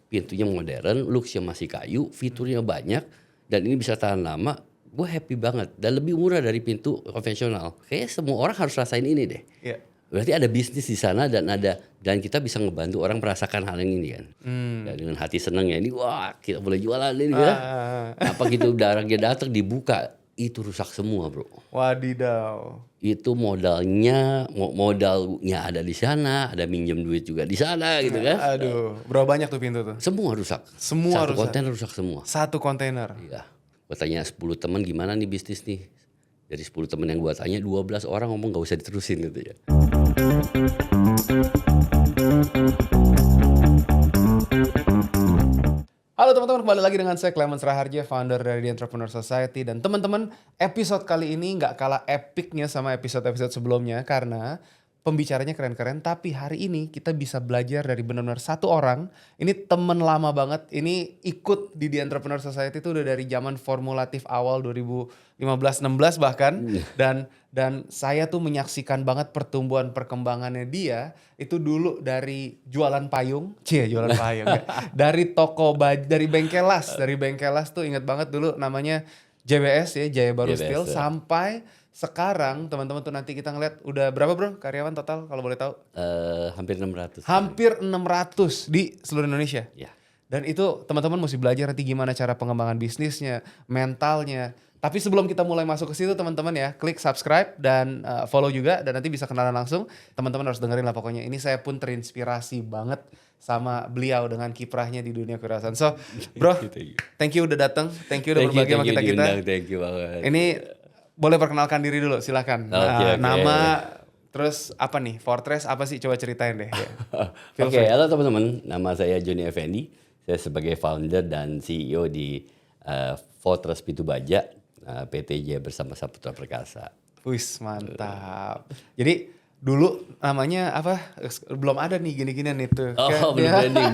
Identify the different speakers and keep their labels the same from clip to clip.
Speaker 1: pintunya modern, looks-nya masih kayu, fiturnya banyak, dan ini bisa tahan lama. Gue happy banget dan lebih murah dari pintu konvensional. Kayaknya semua orang harus rasain ini deh.
Speaker 2: Iya.
Speaker 1: Berarti ada bisnis di sana dan kita bisa ngebantu orang merasakan hal yang ini kan. Dan dengan hati senang ya ini wah kita boleh jualan ini ya. Apa gitu orangnya datang dibuka itu rusak semua bro.
Speaker 2: Wadidaw.
Speaker 1: Itu modalnya ada di sana, ada minjem duit juga di sana gitu kan.
Speaker 2: Aduh, berapa banyak tuh pintu tuh?
Speaker 1: Semua rusak.
Speaker 2: Semua
Speaker 1: Satu
Speaker 2: rusak.
Speaker 1: kontainer rusak semua.
Speaker 2: Satu kontainer.
Speaker 1: Iya. Gue tanya 10 teman gimana nih bisnis nih. Dari 10 teman yang gue tanya 12 orang ngomong gak usah diterusin gitu ya.
Speaker 2: Halo teman-teman, kembali lagi dengan saya Clemens Raharja, founder dari The Entrepreneur Society. Dan teman-teman, episode kali ini gak kalah epicnya sama episode-episode sebelumnya. Karena pembicaranya keren-keren, tapi hari ini kita bisa belajar dari benar-benar satu orang. Ini temen lama banget, ini ikut di The Entrepreneur Society itu udah dari zaman formulatif awal 2015-16 bahkan. Dan saya tuh menyaksikan banget pertumbuhan perkembangannya dia. Itu dulu dari jualan payung, jualan payung ya. Dari toko baju, dari bengkel las tuh inget banget dulu namanya JBS ya, Jaya Baru Steel.
Speaker 1: Ya.
Speaker 2: Sampai sekarang teman-teman tuh nanti kita ngeliat udah berapa bro karyawan total kalau boleh tahu?
Speaker 1: Hampir 600.
Speaker 2: Hampir 600 di seluruh Indonesia.
Speaker 1: Ya.
Speaker 2: Dan itu teman-teman mesti belajar nanti gimana cara pengembangan bisnisnya, mentalnya. Tapi sebelum kita mulai masuk ke situ teman-teman ya, klik subscribe dan follow juga dan nanti bisa kenalan langsung. Teman-teman harus dengerin lah pokoknya. Ini saya pun terinspirasi banget sama beliau dengan kiprahnya di dunia kewirausahaan. So, bro, thank you udah datang, thank you udah berbagi sama kita.
Speaker 1: Thank you banget.
Speaker 2: Ini boleh perkenalkan diri dulu, silakan.
Speaker 1: Okay.
Speaker 2: Nama, terus apa nih? Fortress apa sih? Coba ceritain deh.
Speaker 1: Oke, halo teman-teman. Nama saya Joni Effendi. Saya sebagai founder dan CEO di Fortress Pintu Baja, PT Jaya Bersama Saputra Perkasa.
Speaker 2: Wis, mantap. Jadi dulu namanya apa? Belum ada nih gini-ginian itu.
Speaker 1: Belum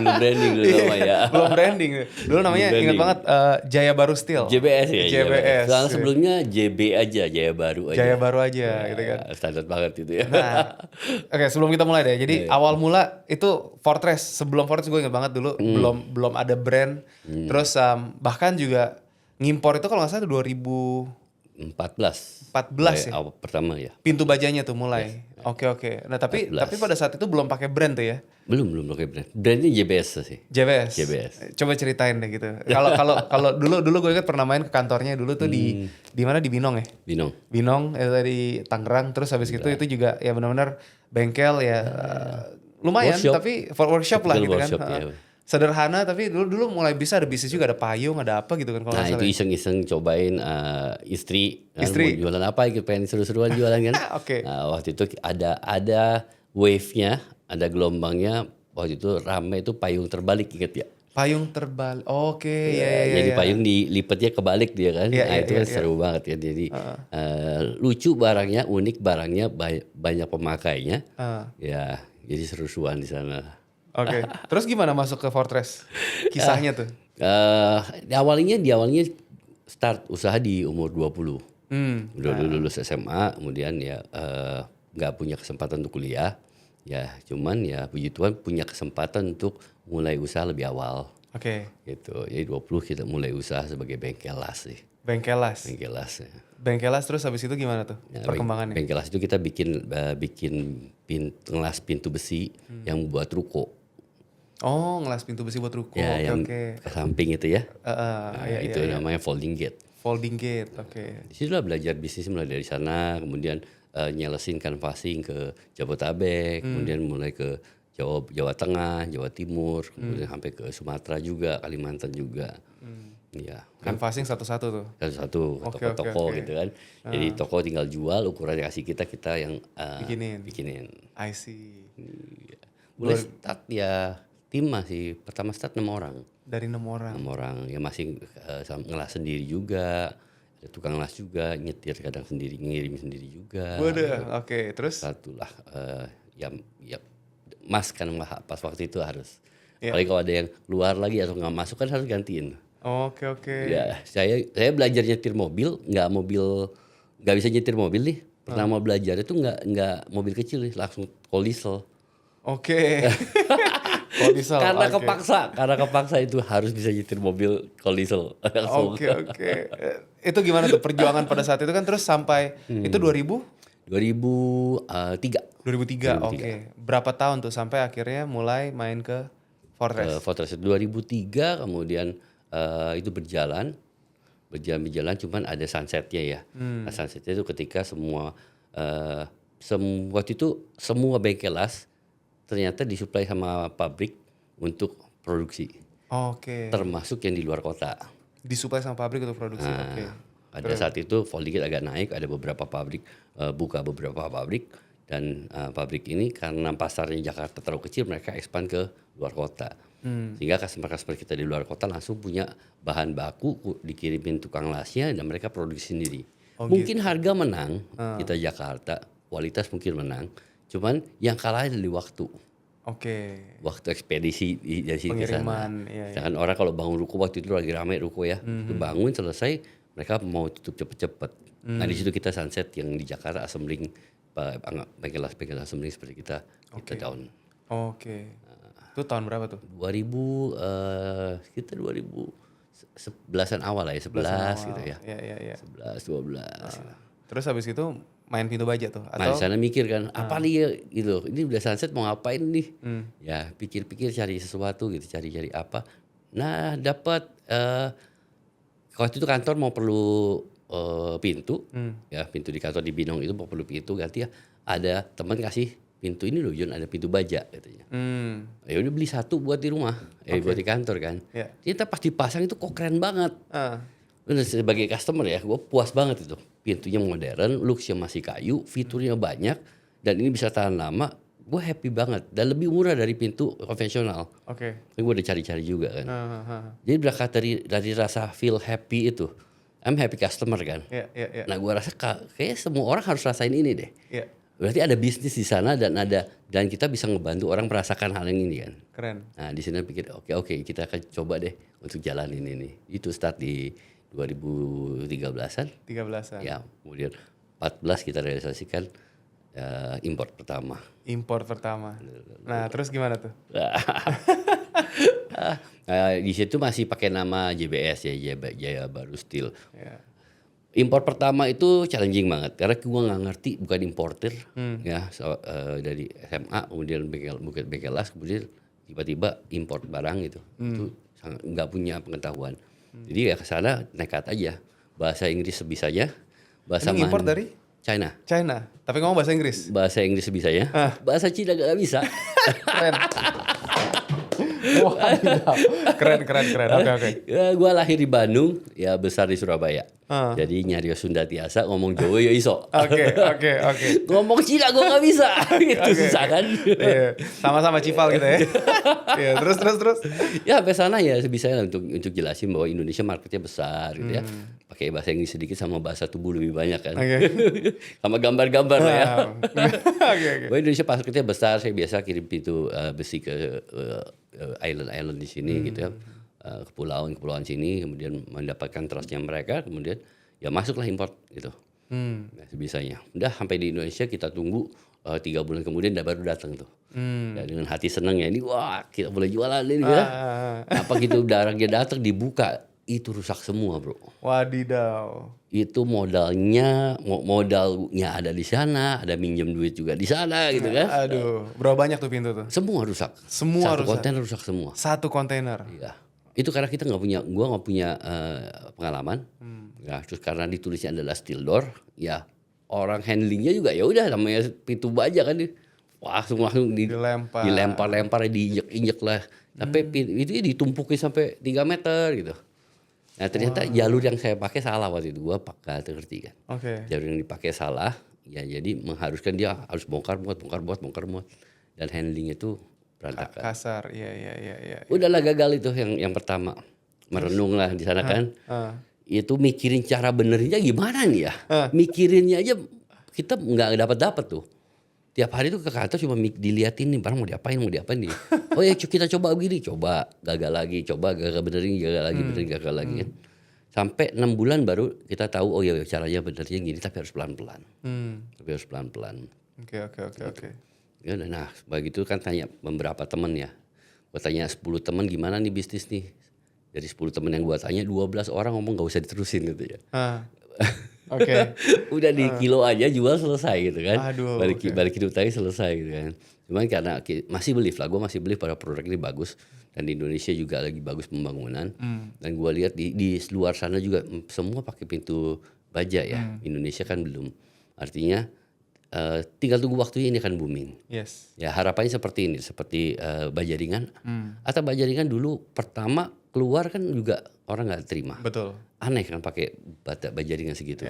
Speaker 1: branding dulu namanya.
Speaker 2: Belum branding. Dulu namanya ingat banget Jaya Baru Steel.
Speaker 1: JBS ya.
Speaker 2: JBS.
Speaker 1: Soalnya sebelumnya JB aja, Jaya Baru aja.
Speaker 2: Jaya Baru aja gitu kan.
Speaker 1: Standar banget itu ya.
Speaker 2: Nah, oke, sebelum kita mulai deh. Jadi awal mula itu Fortress. Sebelum Fortress gue ingat banget dulu belum ada brand. Terus bahkan juga ngimpor itu kalau nggak salah
Speaker 1: 14
Speaker 2: ya.
Speaker 1: Awal pertama ya.
Speaker 2: Pintu bajanya tuh mulai. Oke. Nah tapi pada saat itu belum pakai brand tuh ya?
Speaker 1: Belum pakai brand. Brandnya JBS sih.
Speaker 2: JBS. Coba ceritain deh gitu. Kalau dulu gue ingat pernah main ke kantornya dulu tuh di mana di Binong ya? Binong di Tangerang. Terus habis itu juga ya benar-benar bengkel ya lumayan
Speaker 1: workshop.
Speaker 2: Tapi workshop lah gitu kan.
Speaker 1: Ya.
Speaker 2: Sederhana tapi dulu mulai bisa ada bisnis juga, ada payung, ada apa gitu kan kalau
Speaker 1: Nah itu iseng-iseng cobain istri mau jualan apa gitu, pengen seru-seruan jualan kan.
Speaker 2: Oke.
Speaker 1: Nah, waktu itu ada wave-nya, ada gelombangnya. Waktu itu rame itu payung terbalik, inget ya?
Speaker 2: Payung terbalik. Oke, ya.
Speaker 1: Jadi payung dilipetnya kebalik dia kan. Itu kan seru banget ya. Jadi lucu barangnya, unik barangnya, banyak pemakainya. Ya, jadi seru-seruan di sana.
Speaker 2: Oke. Terus gimana masuk ke Fortress? Kisahnya tuh.
Speaker 1: Di awalnya start usaha di umur 20. Udah lulus SMA, kemudian ya nggak punya kesempatan untuk kuliah. Ya, cuman ya puji Tuhan punya kesempatan untuk mulai usaha lebih awal.
Speaker 2: Oke.
Speaker 1: Gitu. Jadi 20 kita mulai usaha sebagai bengkel las sih.
Speaker 2: Bengkel las.
Speaker 1: Ya.
Speaker 2: Bengkel las terus habis itu gimana tuh perkembangannya?
Speaker 1: Bengkel las itu kita bikin ngelas pintu besi yang buat ruko.
Speaker 2: Oh, ngelas pintu besi buat ruko.
Speaker 1: Ya, yang ke samping itu ya. Itu namanya folding gate.
Speaker 2: Folding gate, oke.
Speaker 1: Di situ lah belajar bisnis mulai dari sana, kemudian nyelesin canvassing ke Jabodetabek, kemudian mulai ke Jawa Tengah, Jawa Timur, kemudian sampai ke Sumatera juga, Kalimantan juga. Ya.
Speaker 2: Canvassing satu-satu tuh.
Speaker 1: Satu-satu toko-toko gitu kan. Jadi toko tinggal jual, ukurannya kasih kita yang bikinin.
Speaker 2: I see.
Speaker 1: Mulai start ya tim masih pertama start 6 orang.
Speaker 2: Dari 6 orang.
Speaker 1: 6 orang ya masih ngelas sendiri juga. Ada tukang las juga, nyetir kadang sendiri, ngirim sendiri juga.
Speaker 2: Waduh, oke. Terus?
Speaker 1: Satulah ya mas kan pas waktu itu harus. Apalagi kalau ada yang keluar lagi atau nggak masuk kan harus gantiin.
Speaker 2: Oke.
Speaker 1: Ya, saya belajar nyetir mobil, nggak bisa nyetir mobil nih. Pertama belajar itu nggak mobil kecil nih, langsung diesel.
Speaker 2: Oke. Kalau diesel.
Speaker 1: Karena kepaksa itu harus bisa nyetir mobil kalau diesel. Langsung.
Speaker 2: Oke. Itu gimana tuh perjuangan pada saat itu kan terus sampai itu
Speaker 1: 2003.
Speaker 2: 2003. Oke. Berapa tahun tuh sampai akhirnya mulai main ke Fortress?
Speaker 1: Fortress 2003 kemudian itu berjalan cuman ada sunsetnya ya. Nah, sunsetnya itu ketika waktu itu semua bengkel las ternyata disuplai sama pabrik untuk produksi.
Speaker 2: Oke.
Speaker 1: Termasuk yang di luar kota.
Speaker 2: Disuplai sama pabrik untuk produksi. Oke.
Speaker 1: Pada saat itu Voltigate agak naik, ada beberapa pabrik buka beberapa pabrik dan pabrik ini karena pasarnya Jakarta terlalu kecil mereka expand ke luar kota. Sehingga customer kita di luar kota langsung punya bahan baku dikirimin tukang lasnya dan mereka produksi sendiri. Mungkin harga menang kita Jakarta, kualitas mungkin menang, cuman yang kalah dari waktu. Waktu ekspedisi dari sini ke sana. Sedangkan orang kalau bangun ruko waktu itu lagi ramai ruko ya, itu bangun selesai mereka mau tutup cepet-cepet. Nah di situ kita sunset yang di Jakarta assembling bengkel assembling seperti kita down.
Speaker 2: Itu tahun berapa tuh?
Speaker 1: 2011-an awal lah ya, 11 gitu ya. 11, 12.
Speaker 2: Terus habis itu main pintu baja tuh?
Speaker 1: Nah di sana mikir kan, apa nih ya gitu. Ini udah sunset mau ngapain nih? Ya pikir-pikir cari sesuatu gitu, cari apa. Nah dapat waktu itu kantor mau perlu pintu, ya pintu di kantor di Binong itu mau perlu pintu ganti ya. Ada teman kasih pintu ini loh John, ada pintu baja katanya. Ya udah beli satu buat di rumah, buat di kantor kan. Ternyata pas dipasang itu kok keren banget. Sebagai customer ya, gue puas banget itu. Pintunya modern, looksnya masih kayu, fiturnya banyak, dan ini bisa tahan lama. Gue happy banget dan lebih murah dari pintu konvensional. Gue udah cari-cari juga kan. Jadi berangkat dari rasa feel happy itu, I'm happy customer kan. Nah gue rasa kayak semua orang harus rasain ini deh. Berarti ada bisnis di sana dan kita bisa ngebantu orang merasakan hal yang ini kan.
Speaker 2: Keren.
Speaker 1: Nah di sini pikir oke kita akan coba deh untuk jalanin ini. Itu start di 2013-an. Ya, kemudian 14 kita realisasikan import pertama.
Speaker 2: Nah, terus gimana tuh?
Speaker 1: Di situ masih pakai nama JBS ya, Jaya Baru Steel. Import pertama itu challenging banget karena gue nggak ngerti, bukan importer ya dari SMA kemudian bengkel las kemudian tiba-tiba import barang gitu. Itu nggak punya pengetahuan. Jadi ya ke sana nekat aja. Bahasa Inggris sebisanya.
Speaker 2: Ini import dari
Speaker 1: China.
Speaker 2: Tapi ngomong bahasa Inggris.
Speaker 1: Bahasa Inggris sebisanya. Bahasa Cina gak bisa.
Speaker 2: Keren. Wah, keren. Oke.
Speaker 1: Ya, gue lahir di Bandung, ya besar di Surabaya. Jadi nyarios Sunda tiasa, ngomong Jawa ya iso.
Speaker 2: Oke.
Speaker 1: Ngomong Cina gue gak bisa. Itu susah kan.
Speaker 2: Sama-sama Cival gitu ya. Terus.
Speaker 1: Ya sampai sana ya sebisanya untuk jelasin bahwa Indonesia marketnya besar gitu ya. Pakai bahasa Inggris sedikit sama bahasa tubuh lebih banyak kan. Sama gambar-gambar lah ya. Bahwa Indonesia marketnya besar, saya biasa kirim pintu besi ke island di sini gitu ya. Kepulauan sini kemudian mendapatkan trustnya mereka kemudian ya masuklah import gitu. Nah, sebisanya. Udah sampai di Indonesia kita tunggu 3 bulan kemudian baru datang tuh. Ya, dengan hati senang ya ini wah kita boleh jualan ini ya. Apa gitu barangnya datang dibuka itu rusak semua bro.
Speaker 2: Wadidaw.
Speaker 1: Itu modalnya ada di sana, ada minjem duit juga di sana gitu kan.
Speaker 2: Aduh, berapa banyak tuh pintu tuh?
Speaker 1: Semua rusak. Satu kontainer rusak semua.
Speaker 2: Satu kontainer.
Speaker 1: Iya. Itu karena kita gua nggak punya pengalaman. Ya, terus karena ditulisnya adalah steel door, ya orang handlingnya juga ya udah namanya pintu baja kan langsung dilempar diinjek lah. Tapi itu ditumpukin sampai 3 meter gitu. Nah ternyata jalur yang saya pakai salah waktu itu, gua gak ngerti kan. Jalur yang dipakai salah, ya jadi mengharuskan dia harus bongkar muat, dan handling itu berantakan.
Speaker 2: Kasar, iya.
Speaker 1: Udahlah gagal itu yang pertama, merenung lah di sana kan. Itu mikirin cara benerinnya gimana nih ya? Mikirinnya aja kita nggak dapat tuh. Tiap hari tuh ke kantor cuma diliatin nih barang mau diapain nih. Oh ya kita coba begini, coba gagal lagi, gagal benerin, gagal lagi. Sampai 6 bulan baru kita tahu oh ya caranya benernya gini tapi harus pelan-pelan.
Speaker 2: Oke.
Speaker 1: Ya, nah begitu kan tanya beberapa temen ya. Gue tanya 10 teman gimana nih bisnis nih. Dari 10 teman yang gue tanya 12 orang ngomong gak usah diterusin gitu ya.
Speaker 2: Oke.
Speaker 1: Udah di kilo aja jual selesai gitu kan.
Speaker 2: Aduh,
Speaker 1: balikin utangnya selesai gitu kan. Cuman karena masih believe lah, gue masih believe pada produk ini bagus. Dan di Indonesia juga lagi bagus pembangunan. Dan gue lihat di luar sana juga semua pakai pintu baja ya. Indonesia kan belum. Artinya tinggal tunggu waktunya ini akan booming.
Speaker 2: Yes.
Speaker 1: Ya harapannya seperti ini, seperti baja ringan. Atau baja ringan dulu pertama keluar kan juga orang nggak terima.
Speaker 2: Betul.
Speaker 1: Aneh kan pakai baja ringan segitu.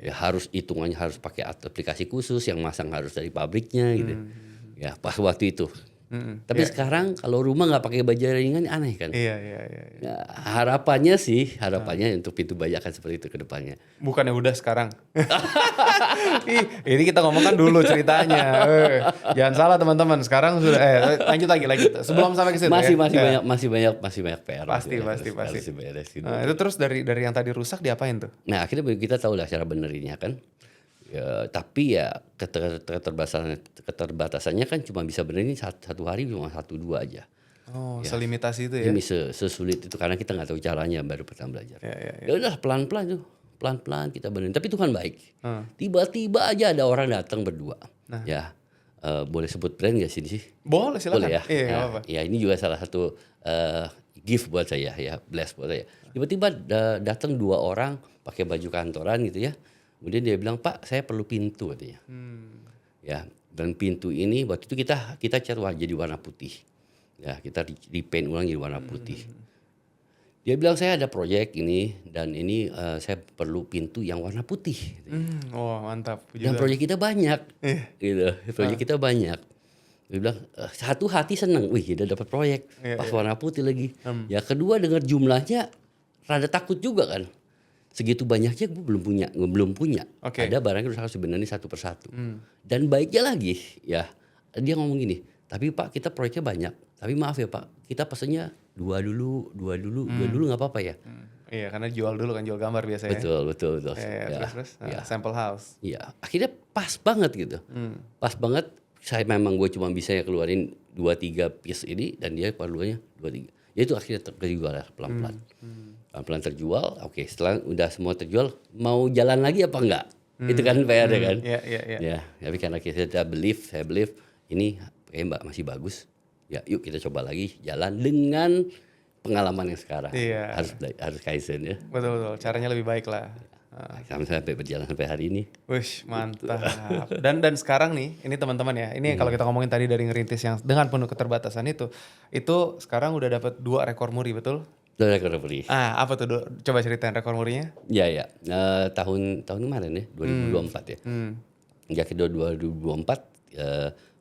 Speaker 1: Ya harus hitungannya harus pakai aplikasi khusus yang masang harus dari pabriknya gitu. Ya pas waktu itu. Tapi sekarang kalau rumah nggak pakai baja ringan aneh kan.
Speaker 2: Iya.
Speaker 1: Ya, harapannya untuk pintu baja akan seperti itu ke depannya.
Speaker 2: Bukannya udah sekarang. Ini kita ngomong kan dulu ceritanya. Jangan salah teman-teman. Sekarang sudah lanjut lagi. Sebelum sampai ke situ
Speaker 1: Masih banyak PR.
Speaker 2: Pasti. Nah, itu terus dari yang tadi rusak diapain tuh?
Speaker 1: Nah, akhirnya kita tahu lah cara benerinnya kan. Ya, tapi ya keterbatasannya kan cuma bisa benerin satu hari cuma 1-2 aja.
Speaker 2: Oh, ya. Selimitasi itu ya?
Speaker 1: Ini sesulit itu karena kita nggak tahu caranya baru pertama belajar. Ya udah pelan-pelan kita benerin. Tapi Tuhan baik. Tiba-tiba aja ada orang datang berdua. Ya boleh sebut brand nggak sih?
Speaker 2: Boleh silakan.
Speaker 1: Boleh ya.
Speaker 2: Iya, apa-apa.
Speaker 1: Ya ini juga salah satu gift buat saya ya, bless buat saya. Tiba-tiba datang 2 orang pakai baju kantoran gitu ya. Kemudian dia bilang, Pak, saya perlu pintu katanya. Ya, dan pintu ini waktu itu kita cat jadi warna putih. Ya, kita repaint ulang jadi warna putih. Dia bilang saya ada proyek ini dan ini saya perlu pintu yang warna putih.
Speaker 2: Wah, mantap.
Speaker 1: Dan proyek kita banyak, gitu. Proyek kita banyak. Dia bilang satu hati seneng, wih kita dapat proyek pas warna putih lagi. Ya kedua dengar jumlahnya rada takut juga kan. Segitu banyaknya gue belum punya. Ada barangnya harus sebenarnya satu persatu. Dan baiknya lagi ya dia ngomong gini, tapi Pak kita proyeknya banyak, tapi maaf ya Pak kita pesennya dua dulu nggak apa-apa ya.
Speaker 2: Iya karena jual dulu kan, jual gambar biasanya.
Speaker 1: Betul.
Speaker 2: Terus sample house.
Speaker 1: Iya akhirnya pas banget gitu. Pas banget. Saya memang gue cuma bisa ya keluarin 2-3 piece ini dan dia keluarnya 2-3. Ya itu akhirnya terjual lah pelan-pelan. Pelan-pelan terjual. Oke, setelah udah semua terjual, mau jalan lagi apa enggak? Itu kan PR kan.
Speaker 2: Iya.
Speaker 1: Ya, tapi karena saya believe ini Mbak masih bagus. Ya, yuk kita coba lagi jalan dengan pengalaman yang sekarang.
Speaker 2: Iya.
Speaker 1: Harus kaizen ya.
Speaker 2: Betul. Caranya lebih baik lah.
Speaker 1: Sampai berjalan sampai hari ini.
Speaker 2: Wih, mantap. Dan sekarang nih, ini teman-teman ya. Ini kalau kita ngomongin tadi dari ngerintis yang dengan penuh keterbatasan itu sekarang udah dapat 2 rekor muri, betul?
Speaker 1: 2 rekor muri.
Speaker 2: Apa tuh? Coba ceritain rekor murinya.
Speaker 1: Ya. Tahun kemarin ya, 2024 ya. Hingga ke 2024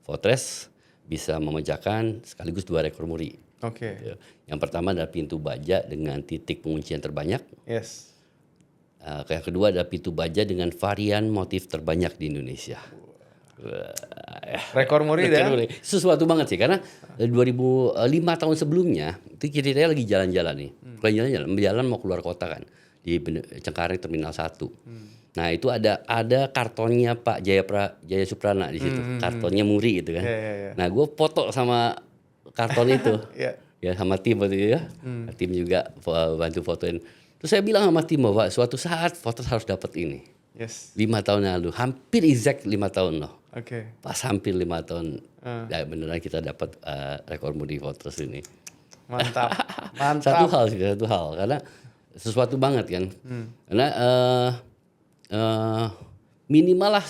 Speaker 1: Fortress bisa memecahkan sekaligus 2 rekor muri.
Speaker 2: Oke.
Speaker 1: Yang pertama adalah pintu baja dengan titik penguncian terbanyak.
Speaker 2: Yes.
Speaker 1: Yang kedua adalah pintu baja dengan varian motif terbanyak di Indonesia.
Speaker 2: Rekor muri dan
Speaker 1: sesuatu banget sih karena 5 tahun sebelumnya itu kita lagi jalan-jalan nih. Bukan jalan mau keluar kota kan di Cengkareng Terminal 1. Nah, itu ada kartonnya Pak Jaya Suprana di situ. Kartonnya muri gitu kan. Nah, gue foto sama karton itu. Ya sama tim waktu itu ya. Tim juga bantu fotoin. Terus saya bilang sama tim bahwa suatu saat Fortress harus dapat ini.
Speaker 2: Yes.
Speaker 1: 5 tahun yang lalu, hampir exact 5 tahun loh.
Speaker 2: Oke.
Speaker 1: Pas hampir 5 tahun, ya beneran kita dapat rekor muri Fortress ini.
Speaker 2: Mantap.
Speaker 1: Satu hal, karena sesuatu banget kan. Karena minimal lah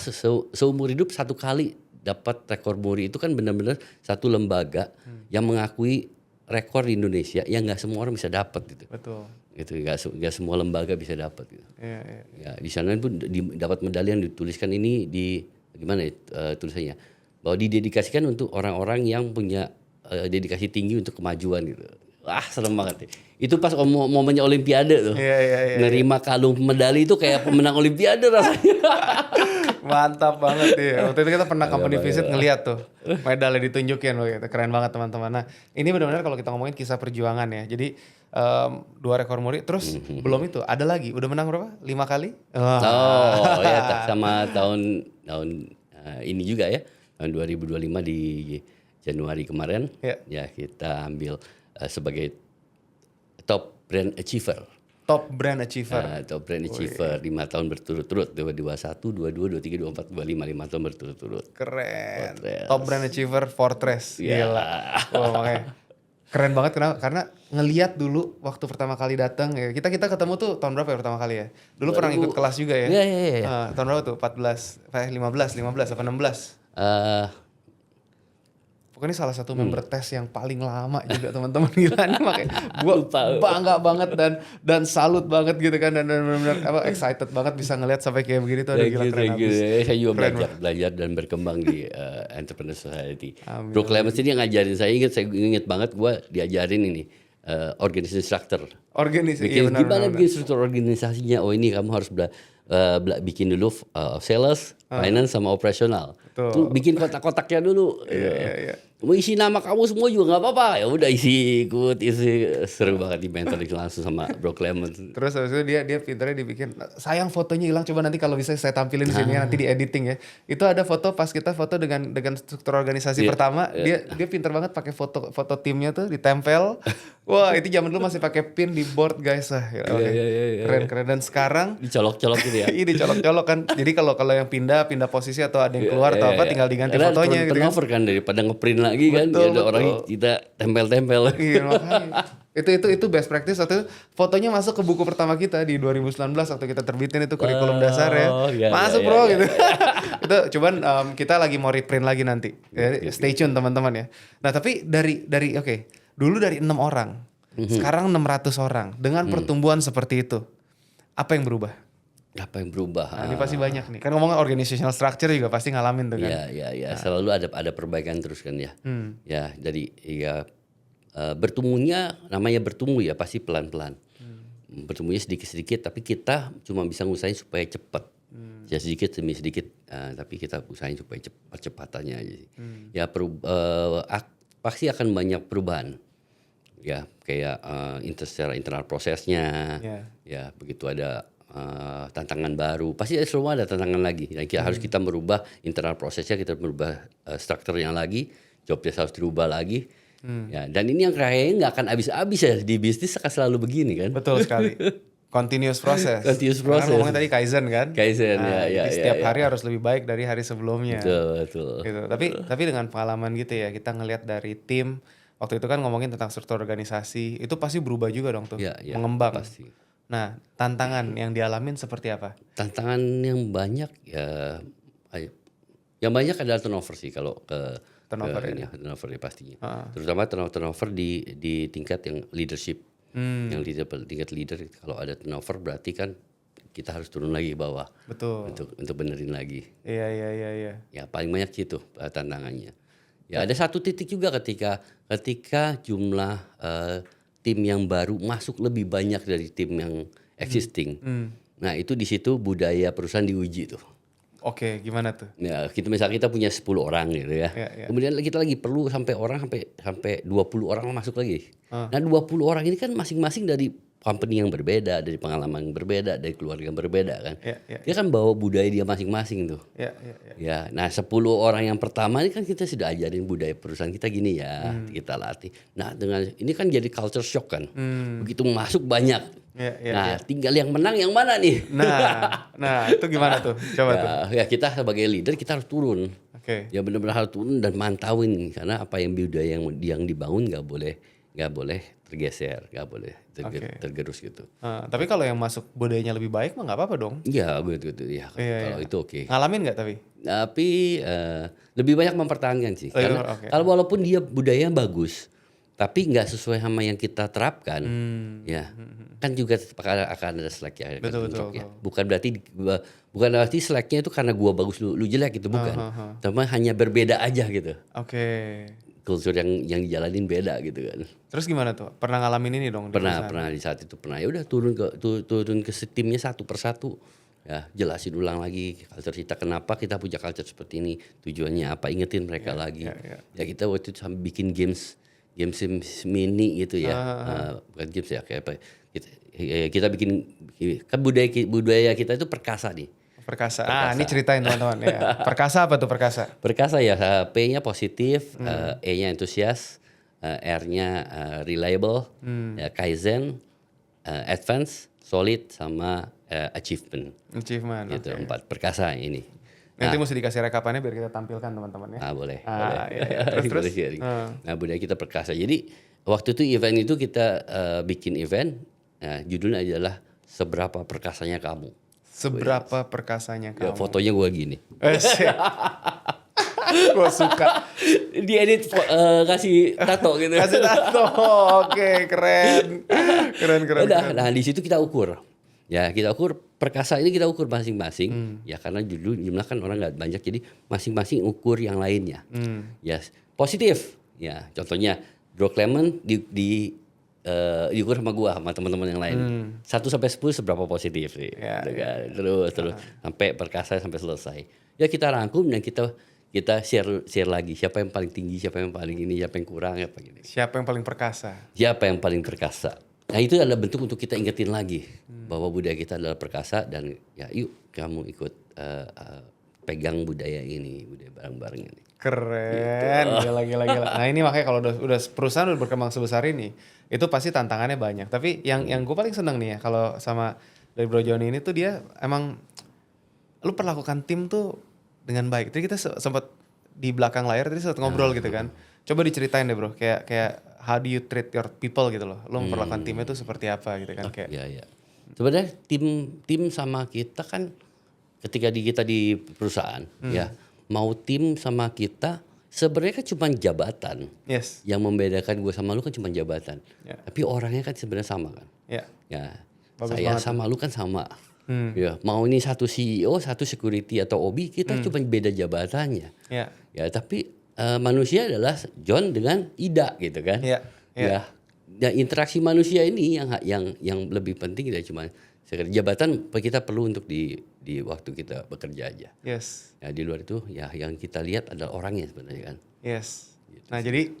Speaker 1: seumur hidup 1 kali dapat rekor muri itu kan benar-benar satu lembaga yang mengakui rekor di Indonesia yang nggak semua orang bisa dapat gitu.
Speaker 2: Betul.
Speaker 1: Gitu nggak semua lembaga bisa dapat gitu.
Speaker 2: Iya.
Speaker 1: Ya di sana pun dapat medali yang dituliskan ini di gimana ya tulisannya bahwa didedikasikan untuk orang-orang yang punya dedikasi tinggi untuk kemajuan gitu. Wah serem banget ya. Itu pas momennya Olimpiade tuh.
Speaker 2: Iya.
Speaker 1: Nerima kalung medali itu kayak pemenang Olimpiade rasanya.
Speaker 2: Mantap banget ya. Waktu itu kita pernah company visit ngeliat tuh medali ditunjukin loh gitu. Keren banget teman-teman. Nah ini benar-benar kalau kita ngomongin kisah perjuangan ya. Jadi 2 rekor muri. Terus belum itu ada lagi. Udah menang berapa? 5 kali?
Speaker 1: Ya sama tahun ini juga ya. Tahun 2025 di Januari kemarin, ya kita ambil sebagai top brand achiever.
Speaker 2: Top brand achiever.
Speaker 1: Top brand achiever 5 tahun berturut-turut, 21, 22, 23, 24, 25, 5 tahun berturut-turut.
Speaker 2: Keren.
Speaker 1: Fortress.
Speaker 2: Top brand achiever Fortress. Gila. Wah, makanya keren banget karena ngelihat dulu waktu pertama kali datang ya. Kita ketemu tuh tahun berapa ya pertama kali ya? Dulu pernah ikut kelas juga ya.
Speaker 1: Iya.
Speaker 2: Tahun berapa tuh? 15, 15 apa 16? Pokoknya salah satu member tes yang paling lama juga teman-teman, gila nih, makanya gue bangga banget dan salut banget gitu kan, dan benar-benar excited banget bisa ngelihat sampai kayak begini tuh. Gila keren abis.
Speaker 1: Saya juga belajar dan berkembang di Entrepreneur Society. Bro Clemens ini yang ngajarin saya inget banget gue diajarin ini organisasi structure. Gimana bikin struktur organisasinya? Oh ini kamu harus bikin dulu sales, finance sama operasional. Tuh bikin kotak-kotaknya dulu.
Speaker 2: Iya.
Speaker 1: Mau isi nama kamu semua juga nggak apa-apa, ya udah isi seru banget di mentor langsung sama Bro Clemens.
Speaker 2: Terus habis itu dia pinternya dibikin, sayang fotonya hilang, coba nanti kalau bisa saya tampilin di sini nanti di editing ya. Itu ada foto pas kita foto dengan struktur organisasi pertama, dia pinter banget pakai foto timnya tuh ditempel. Wah itu zaman dulu masih pakai pin di board guys lah. Keren dan sekarang
Speaker 1: dicolok-colok gitu ya.
Speaker 2: Iya dicolok-colok kan. Jadi kalau yang pindah posisi atau ada yang keluar atau apa tinggal diganti fotonya gitu kan.
Speaker 1: Turnover kan daripada ngeprint lagi kan, ada orang kita tempel-tempel.
Speaker 2: Iya makanya. Itu best practice. Waktu itu fotonya masuk ke buku pertama kita di 2019 waktu kita terbitin itu kurikulum dasar ya. Masuk bro gitu. Itu cuman kita lagi mau reprint lagi nanti. Stay tune teman-teman ya. Nah tapi dari dulu dari 6 orang, sekarang 600 orang dengan pertumbuhan seperti itu. Apa yang berubah?
Speaker 1: Apa yang berubah?
Speaker 2: Nah, ini pasti banyak nih. Kan ngomongin organizational structure juga pasti ngalamin tuh kan.
Speaker 1: Iya. Selalu ada perbaikan terus kan ya. Ya, jadi bertumbuhnya, namanya bertumbuh ya pasti pelan-pelan. Bertumbuhnya sedikit-sedikit, tapi kita cuma bisa ngusahain supaya cepat. Ya sedikit demi sedikit, tapi kita usahain supaya percepatannya aja sih. Ya pasti akan banyak perubahan. Ya kayak secara internal prosesnya. Ya begitu ada tantangan baru, pasti semua ada tantangan lagi. Dan harus kita merubah internal prosesnya, kita merubah strukturnya lagi, job desk harus dirubah lagi. Ya, dan ini yang kayaknya nggak akan habis-habis ya, di bisnis akan selalu begini kan.
Speaker 2: Betul sekali. Continuous process. Karena ngomongin tadi Kaizen kan. Setiap hari harus lebih baik dari hari sebelumnya.
Speaker 1: Betul.
Speaker 2: Gitu. Tapi dengan pengalaman gitu ya, kita ngelihat dari tim waktu itu kan ngomongin tentang struktur organisasi, itu pasti berubah juga dong tuh, mengembang. Pasti. Nah, tantangan yang dialamin seperti apa?
Speaker 1: Tantangan yang banyak yang banyak adalah turnover sih kalau turnover ya pastinya. Terutama turnover di tingkat yang leadership. Yang tingkat leader, kalau ada turnover berarti kan kita harus turun lagi ke bawah.
Speaker 2: Betul.
Speaker 1: Untuk benerin lagi.
Speaker 2: Iya.
Speaker 1: Ya paling banyak sih itu tantangannya. Ya ada satu titik juga ketika jumlah tim yang baru masuk lebih banyak dari tim yang existing. Nah itu di situ budaya perusahaan diuji tuh.
Speaker 2: Oke, gimana tuh?
Speaker 1: Ya misalnya kita punya 10 orang gitu ya. Kemudian kita lagi perlu sampai 20 orang masuk lagi. Nah 20 orang ini kan masing-masing dari company yang berbeda, dari pengalaman yang berbeda, dari keluarga yang berbeda kan. Dia kan bawa budaya dia masing-masing tuh. Ya, nah 10 orang yang pertama ini kan kita sudah ajarin budaya perusahaan kita gini ya, kita latih. Nah dengan ini kan jadi culture shock kan. Begitu masuk banyak. Tinggal yang menang yang mana nih?
Speaker 2: Nah itu gimana tuh? Coba tuh.
Speaker 1: Ya kita sebagai leader kita harus turun. Ya benar-benar harus turun dan mantauin, karena apa yang budaya yang dibangun nggak boleh tergeser, nggak boleh tergerus gitu.
Speaker 2: Tapi kalau yang masuk budayanya lebih baik mah nggak apa-apa dong?
Speaker 1: Iya begitu ya. Kalau itu oke.
Speaker 2: Ngalamin nggak tapi?
Speaker 1: Tapi lebih banyak mempertahankan sih. Karena kalau walaupun dia budayanya bagus, tapi nggak sesuai sama yang kita terapkan, ya kan juga akan ada slack ya.
Speaker 2: Betul.
Speaker 1: Bukan berarti slacknya itu karena gua bagus lu jelek gitu, bukan. Tapi hanya berbeda aja gitu. Kultur yang dijalanin beda gitu kan.
Speaker 2: Terus gimana tuh? Pernah ngalamin ini dong?
Speaker 1: Pernah di saat itu pernah. Ya udah turun ke timnya satu persatu. Ya jelasin ulang lagi culture kita, kenapa kita punya culture seperti ini, tujuannya apa, ingetin mereka lagi. Ya kita waktu itu sampai bikin games mini gitu ya. Bukan games ya, kayak apa? Kita bikin kan budaya kita itu perkasa nih.
Speaker 2: Perkasa. Ini ceritain teman-teman ya. Perkasa apa tuh Perkasa?
Speaker 1: Perkasa ya, P-nya positif, E-nya entusias, R-nya reliable, ya, Kaizen, advance, solid, sama achievement.
Speaker 2: Achievement.
Speaker 1: Gitu,
Speaker 2: Oke.
Speaker 1: 4 perkasa ini.
Speaker 2: Nanti mesti dikasih rekapannya biar kita tampilkan teman-teman ya.
Speaker 1: Boleh.
Speaker 2: Iya. Terus.
Speaker 1: Nah, budaya kita perkasa. Jadi waktu itu event itu kita bikin event, judulnya adalah Seberapa Perkasanya Kamu.
Speaker 2: Seberapa perkasanya
Speaker 1: Ya,
Speaker 2: kamu?
Speaker 1: fotonya gua gini.
Speaker 2: Gue suka.
Speaker 1: Diedit kasih tato gitu.
Speaker 2: Kasih tato. Oke, keren. Keren.
Speaker 1: Nah, di situ kita ukur. Ya, kita ukur perkasa ini, kita ukur masing-masing. Ya, karena jumlah kan orang nggak banyak, jadi masing-masing ukur yang lainnya. Ya, positif. Ya, contohnya Bro Clement diukur sama gua, sama teman-teman yang lain. 1 sampai 10 seberapa positif sih.
Speaker 2: Ya,
Speaker 1: Gitu kan. Terus sampai perkasa sampai selesai. Ya, kita rangkum dan kita share lagi, siapa yang paling tinggi, siapa yang paling ini, siapa yang kurang, apa gini.
Speaker 2: Siapa yang paling perkasa?
Speaker 1: Siapa yang paling perkasa. Nah, itu adalah bentuk untuk kita ingetin lagi bahwa budaya kita adalah perkasa, dan ya yuk kamu ikut pegang budaya ini, budaya bareng-bareng ini.
Speaker 2: Keren, gila. Nah ini makanya kalau udah perusahaan udah berkembang sebesar ini, itu pasti tantangannya banyak. Tapi yang gue paling seneng nih ya, kalau sama dari Bro Joni ini tuh dia emang lu perlakukan tim tuh dengan baik. Tadi kita sempat di belakang layar tadi sempat ngobrol gitu kan. Coba diceritain deh bro, kayak how do you treat your people gitu loh. Lu memperlakukan timnya tuh seperti apa gitu kan kayak.
Speaker 1: Iya. Sebenarnya tim sama kita kan ketika kita di perusahaan ya, mau tim sama kita sebenarnya kan cuma jabatan.
Speaker 2: Yes.
Speaker 1: Yang membedakan gue sama lu kan cuma jabatan.
Speaker 2: Ya.
Speaker 1: Tapi orangnya kan sebenarnya sama kan.
Speaker 2: Ya.
Speaker 1: Ya.
Speaker 2: Bagus
Speaker 1: Saya
Speaker 2: banget.
Speaker 1: sama lu kan sama. Ya, mau ini satu CEO, satu security atau OB, kita cuma beda jabatannya.
Speaker 2: Ya.
Speaker 1: Ya, tapi manusia adalah John dengan Ida gitu kan.
Speaker 2: Ya.
Speaker 1: Ya, interaksi manusia ini yang lebih penting dari cuma sekedar jabatan. Kita perlu untuk di waktu kita bekerja aja.
Speaker 2: Yes.
Speaker 1: Ya, di luar itu ya yang kita lihat adalah orangnya sebenarnya kan.
Speaker 2: Yes. Nah jadi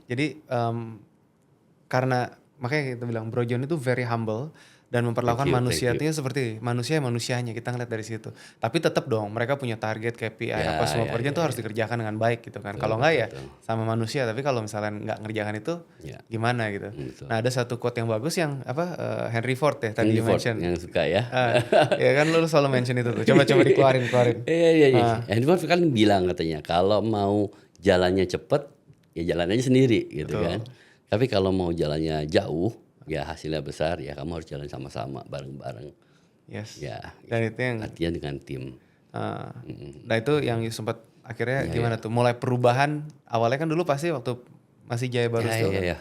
Speaker 2: karena makanya kita bilang Bro John itu very humble dan memperlakukan
Speaker 1: Thank you.
Speaker 2: manusianya seperti manusianya kita ngeliat dari situ. Tapi tetap dong mereka punya target KPI
Speaker 1: Ya,
Speaker 2: apa semua
Speaker 1: ya,
Speaker 2: pekerjaan
Speaker 1: ya,
Speaker 2: tuh harus dikerjakan dengan baik gitu kan. Kalau enggak ya sama manusia, tapi kalau misalnya nggak ngerjakan itu gimana gitu.
Speaker 1: Betul.
Speaker 2: Nah ada satu quote yang bagus yang Henry Ford ya tadi
Speaker 1: Henry
Speaker 2: you
Speaker 1: Ford
Speaker 2: mention.
Speaker 1: yang suka ya.
Speaker 2: Ya kan lu selalu mention itu tuh. Coba dikeluarin.
Speaker 1: Iya. Henry Ford kan bilang katanya kalau mau jalannya cepet ya jalannya sendiri gitu kan. Tapi kalau mau jalannya jauh ya hasilnya besar ya kamu harus jalan sama-sama bareng-bareng.
Speaker 2: Yes.
Speaker 1: Ya.
Speaker 2: Dan itu yang
Speaker 1: artinya dengan tim.
Speaker 2: Nah itu yang sempat akhirnya gimana tuh mulai perubahan awalnya kan dulu pasti waktu masih Jaya Barus tuh.
Speaker 1: Iya.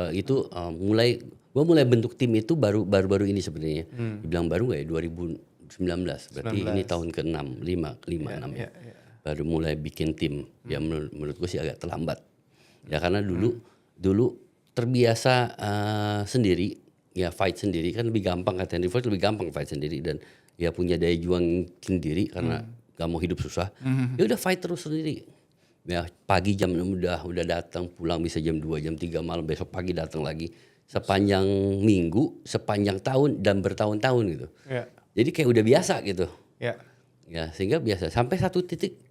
Speaker 1: Itu gua mulai bentuk tim itu baru ini sebenarnya. Dibilang baru nggak ya 2019 berarti ini tahun ke-6 5 6 ya. Baru mulai bikin tim. Ya menurut gua sih agak terlambat. Ya karena dulu terbiasa sendiri, ya fight sendiri kan lebih gampang, kata Henry Ford lebih gampang fight sendiri dan ya punya daya juang sendiri karena gak mau hidup susah. Ya udah fight terus sendiri. Ya pagi jam 6 udah datang, pulang bisa jam 2 jam 3 malam, besok pagi datang lagi. Sepanjang minggu, sepanjang tahun dan bertahun-tahun gitu.
Speaker 2: Ya.
Speaker 1: Jadi kayak udah biasa gitu.
Speaker 2: Ya.
Speaker 1: Ya sehingga biasa sampai satu titik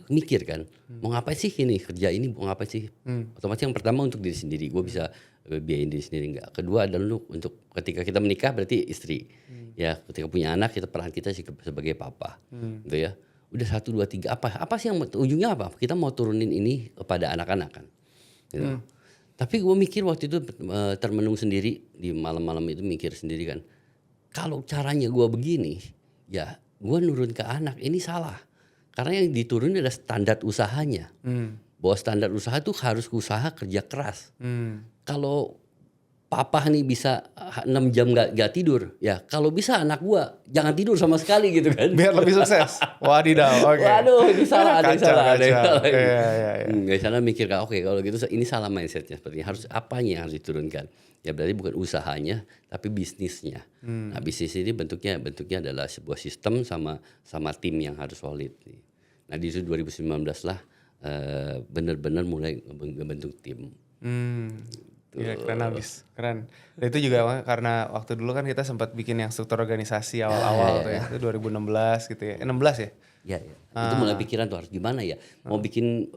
Speaker 1: mikir kan mau ngapain sih ini kerja ini mau ngapain sih otomatis yang pertama untuk diri sendiri gue bisa biayain diri sendiri enggak, kedua adalah untuk ketika kita menikah berarti istri ya, ketika punya anak kita peran kita sebagai papa gitu ya, udah 1 2 3 apa sih yang ujungnya apa kita mau turunin ini kepada anak-anak kan gitu. Tapi gue mikir waktu itu termenung sendiri di malam-malam itu mikir sendiri kan, kalau caranya gue begini ya gue nurun ke anak ini salah. Karena yang diturunin adalah standar usahanya. Bahwa standar usaha itu harus usaha kerja keras. Kalau papa nih bisa 6 jam gak tidur. Ya kalau bisa anak gua jangan tidur sama sekali gitu kan.
Speaker 2: Biar lebih sukses. Wadidaw. Oke.
Speaker 1: Waduh ini salah. Ada yang salah.
Speaker 2: Iya.
Speaker 1: Dari sana mikir oke kalau gitu ini salah mindsetnya. Sepertinya harus apanya yang harus diturunkan. Ya berarti bukan usahanya tapi bisnisnya. Nah bisnis ini bentuknya adalah sebuah sistem sama tim yang harus solid. Nah di 2019 lah benar-benar mulai membentuk tim.
Speaker 2: Iya, keren abis, keren. Dan itu juga karena waktu dulu kan kita sempat bikin yang struktur organisasi awal-awal tuh ya, itu 2016 gitu ya, 16 ya?
Speaker 1: Ya, ya. Itu mulai pikiran tuh harus gimana ya, mau bikin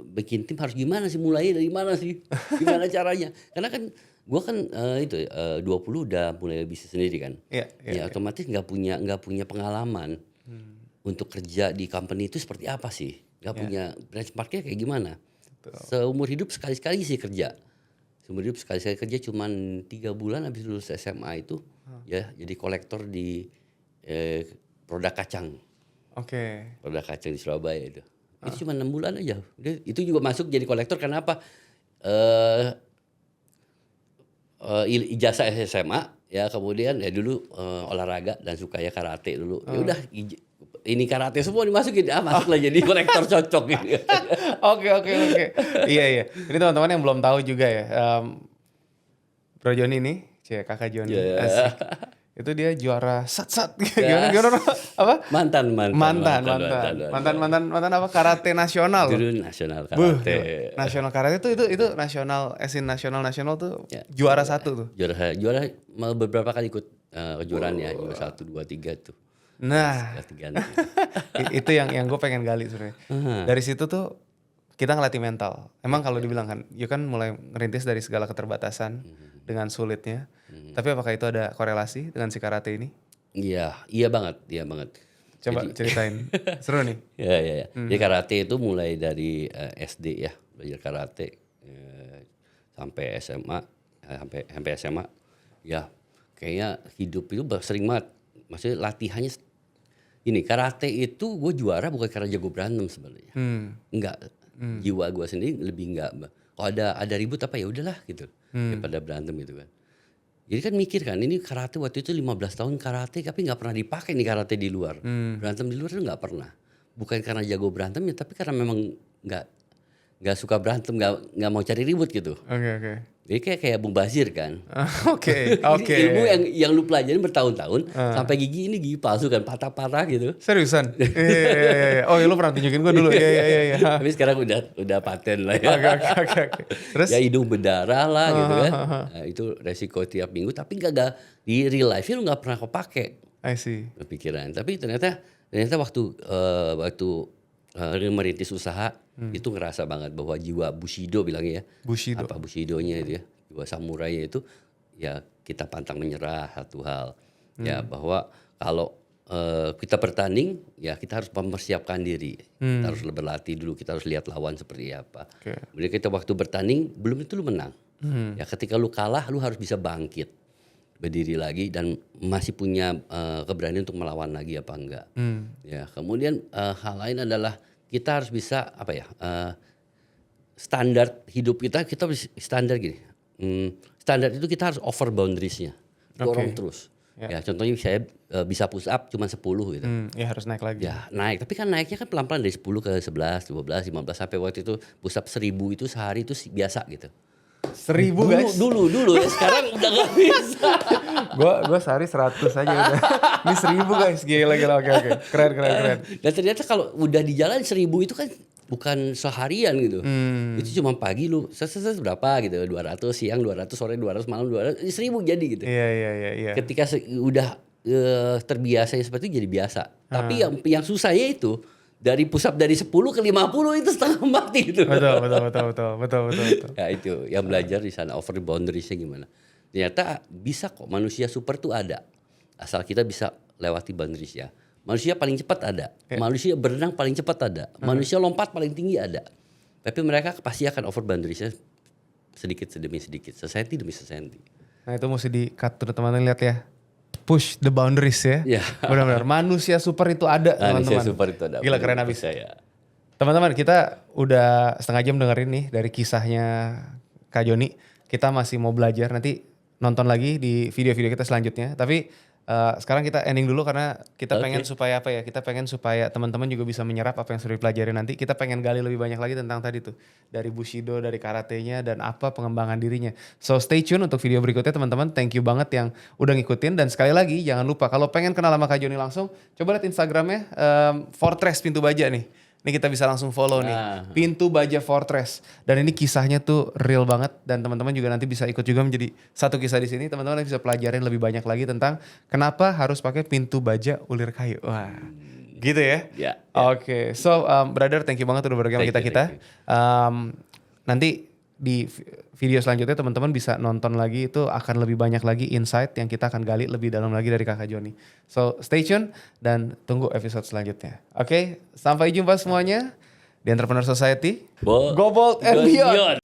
Speaker 1: tim harus gimana sih, mulai dari mana sih, gimana caranya. Karena kan gue kan 20 udah mulai bisnis sendiri kan.
Speaker 2: Iya,
Speaker 1: Ya otomatis nggak punya pengalaman untuk kerja di company itu seperti apa sih, nggak punya benchmarknya kayak gimana. Seumur hidup sekali-sekali sih kerja. Seumur hidup sekali-sekali kerja cuman 3 bulan habis lulus SMA itu ya jadi kolektor di produk kacang.
Speaker 2: Oke.
Speaker 1: Produk kacang di Surabaya itu. Itu cuma 6 bulan aja. Udah, itu juga masuk jadi kolektor karena apa? Ijazah SMA ya, kemudian ya dulu olahraga dan suka ya karate dulu. Ya udah ini karate semua dimasukin, masuklah jadi kolektor cocok gitu.
Speaker 2: Oke. Iya. Ini teman-teman yang belum tahu juga ya. Bro Joni nih, kakak Joni.
Speaker 1: Yeah.
Speaker 2: Asik. Itu dia juara sat. Gimana apa?
Speaker 1: Mantan
Speaker 2: apa? Karate nasional.
Speaker 1: Dulu nasional karate.
Speaker 2: Nasional karate itu nasional, nasional tuh juara 1 tuh.
Speaker 1: Juara beberapa kali ikut kejuaraannya, juara 1, 2, 3 tuh.
Speaker 2: Nah, itu yang gue pengen gali sebenarnya. Dari situ tuh kita ngelatih mental. Emang kalau dibilang kan, you kan mulai ngerintis dari segala keterbatasan dengan sulitnya. Tapi apakah itu ada korelasi dengan si karate ini?
Speaker 1: Iya banget.
Speaker 2: Coba ceritain, seru nih.
Speaker 1: Iya. Jadi karate itu mulai dari SD ya, belajar karate sampai SMA, sampai SMA. Ya, kayaknya hidup itu sering banget. Maksudnya latihannya ini karate itu gue juara bukan karena jago berantem sebenarnya. Enggak. Jiwa gue sendiri lebih enggak. Kalau ada ribut apa ya udahlah gitu. Daripada berantem gitu kan. Jadi kan mikir kan, ini karate waktu itu 15 tahun karate tapi nggak pernah dipakai nih karate di luar. Berantem di luar itu nggak pernah. Bukan karena jago berantem ya, tapi karena memang nggak suka berantem, nggak mau cari ribut gitu.
Speaker 2: Oke.
Speaker 1: Jadi kayak Mubazir kan.
Speaker 2: Oke.
Speaker 1: Ilmu yang lu pelajarin bertahun-tahun sampai gigi palsu kan, patah-patah gitu.
Speaker 2: Seriusan? Iya. Oh, lu pernah tunjukin gue dulu. Iya.
Speaker 1: Tapi sekarang udah paten lah ya.
Speaker 2: Oke. Terus?
Speaker 1: Ya hidung berdarah lah gitu kan. Nah, itu resiko tiap minggu. Tapi nggak di real life lu nggak pernah kepake.
Speaker 2: I see.
Speaker 1: Pikiran. Tapi ternyata waktu merintis usaha itu ngerasa banget bahwa jiwa Bushido bilangnya ya.
Speaker 2: Bushido.
Speaker 1: Apa Bushidonya itu ya. Jiwa samurai itu ya kita pantang menyerah satu hal. Ya bahwa kalau kita bertanding ya kita harus mempersiapkan diri. Kita harus berlatih dulu, kita harus lihat lawan seperti apa. Kemudian kita waktu bertanding belum itu lu menang. Ya ketika lu kalah lu harus bisa bangkit. Berdiri lagi dan masih punya keberanian untuk melawan lagi apa enggak. Ya, kemudian hal lain adalah kita harus bisa standar hidup kita standar gini. Standar itu kita harus over boundariesnya, dorong terus. Ya contohnya saya bisa push up cuma 10 gitu.
Speaker 2: Ya harus naik lagi.
Speaker 1: Ya naik, tapi kan naiknya kan pelan-pelan dari 10 ke 11, 12, 15 sampai waktu itu push up 1000 itu sehari itu biasa gitu.
Speaker 2: 1000 guys.
Speaker 1: Dulu ya, sekarang udah gak bisa.
Speaker 2: Gua sehari 100 aja udah. Ini 1000 guys, gila oke. Keren.
Speaker 1: Dan ternyata kalau udah di jalan 1000 itu kan bukan seharian gitu. Itu cuma pagi lu berapa gitu, 200 siang, 200 sore, 200 malam, 200, 1000 jadi gitu.
Speaker 2: Iya.
Speaker 1: Ketika udah terbiasanya seperti itu jadi biasa. Tapi yang susahnya itu dari push up dari 10 ke 50 itu setengah mati gitu.
Speaker 2: Betul.
Speaker 1: Ya itu yang belajar di sana over boundariesnya gimana. Ternyata bisa kok, manusia super tuh ada. Asal kita bisa lewati boundariesnya. Manusia paling cepat ada. Manusia berenang paling cepat ada. Manusia lompat paling tinggi ada. Tapi mereka pasti akan over boundariesnya sedikit demi sedikit. Sesenti demi sesenti.
Speaker 2: Nah itu mesti di-cut tuh teman-teman, lihat ya. Push the boundaries ya. Benar-benar manusia super itu ada teman-teman.
Speaker 1: Manusia super itu ada.
Speaker 2: Gila keren abis.
Speaker 1: Ya.
Speaker 2: Teman-teman kita udah setengah jam dengerin nih dari kisahnya Kak Joni. Kita masih mau belajar, nanti nonton lagi di video-video kita selanjutnya. Tapi sekarang kita ending dulu karena kita pengen supaya apa ya? Kita pengen supaya teman-teman juga bisa menyerap apa yang sudah dipelajari nanti. Kita pengen gali lebih banyak lagi tentang tadi tuh. Dari Bushido, dari karatenya dan apa pengembangan dirinya. So stay tune untuk video berikutnya teman-teman. Thank you banget yang udah ngikutin. Dan sekali lagi jangan lupa kalau pengen kenal sama Kak Joni langsung, coba lihat Instagramnya Fortress Pintu Baja nih. Ini kita bisa langsung follow nih.
Speaker 1: Nah.
Speaker 2: Pintu Baja Fortress. Dan ini kisahnya tuh real banget. Dan teman-teman juga nanti bisa ikut juga menjadi satu kisah di sini. Teman-teman nanti bisa pelajarin lebih banyak lagi tentang kenapa harus pakai pintu baja ulir kayu. Wah, gitu ya?
Speaker 1: Ya.
Speaker 2: Oke, so brother, thank you banget udah berbagi sama
Speaker 1: Thank you,
Speaker 2: kita.
Speaker 1: thank you.
Speaker 2: Nanti di video selanjutnya teman-teman bisa nonton lagi, itu akan lebih banyak lagi insight yang kita akan gali lebih dalam lagi dari Kakak Joni. So stay tune dan tunggu episode selanjutnya. Oke, sampai jumpa semuanya di Entrepreneur Society.
Speaker 1: Go
Speaker 2: Go bold and beyond.